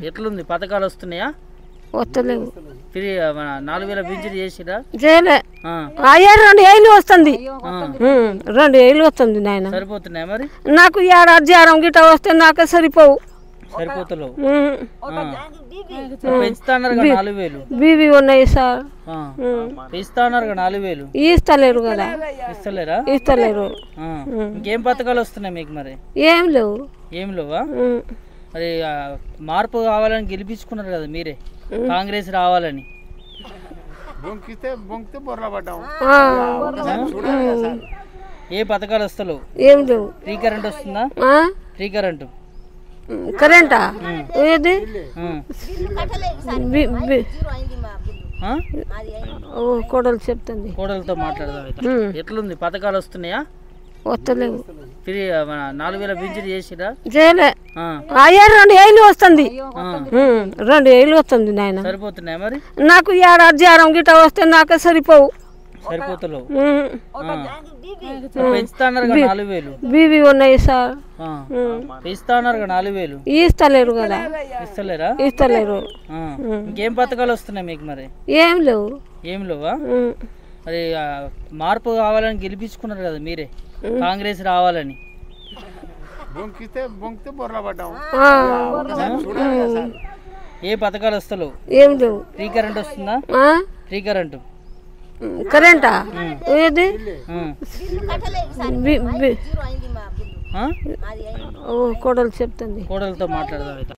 ఎట్లుంది? పథకాలు వస్తున్నాయా? వస్తలేవు. ఫ్రీ 4000 పింఛన్ చేసిరా? చేయలే. అయ్యా 2 ఏళ్ళు వస్తుంది. 2 ఏళ్ళు వస్తుంది నాయన. సరిపోతున్నాయా మరి? నాకు ఏడాది జ్వరం గిట్ట వస్తే నాకే సరిపోవు. సరిపోతలేవు. పెంచుతాన్నారు 4000. బీబీ ఉన్నాయి సార్. పెంచుతాన్నారు 4000. ఇస్తలేరు కదా. ఇస్తలేరా? ఇస్తలేరు. ఇంకేం పథకాలు వస్తున్నాయి మీకు మరి? ఏం లేవు. ఏం లేవా? మరి మార్పు కావాలని గెలిపించుకున్నారు కదా మీరే, కాంగ్రెస్ రావాలని. ఏ పథకాలు వస్తలేవు? ఏం లేవు. ఫ్రీ కరెంట్ వస్తుందా? Free current. కరెంటా? ఏది? కోడలు చెప్తుంది. కోడలతో మాట్లాడదాం. ఎట్లుంది? పథకాలు వస్తున్నాయా? వస్తలేవు. ఫ్రీ 4000 పింఛన్ చేసిరా? చేయలే. అయ్యా 2 ఏళ్ళు వస్తుంది. 2 ఏళ్ళు వస్తుంది నాయన. సరిపోతున్నాయా మరి? నాకు ఏడాది జ్వరం గిట్ట వస్తే నాకే సరిపోవు. సరిపోతలేవు. పెంచుతాన్నారు 4000. బీబీ ఉన్నాయి సార్. పెంచుతాన్నారు 4000. ఇస్తలేరు కదా. ఇస్తలేరా? ఇస్తలేరు. ఇంకేం పథకాలు వస్తున్నాయి మీకు మరి? ఏం లేవు. ఏం లేవా? మరి మార్పు కావాలని గెలిపించుకున్నారు కదా మీరే, కాంగ్రెస్ రావాలని. ఏ పథకాలు వస్తలేవు? ఏం లేవు. ఫ్రీ కరెంట్ వస్తుందా? Free current. కరెంటా? ఏది? కోడలు చెప్తుంది. కోడలతో మాట్లాడదాం.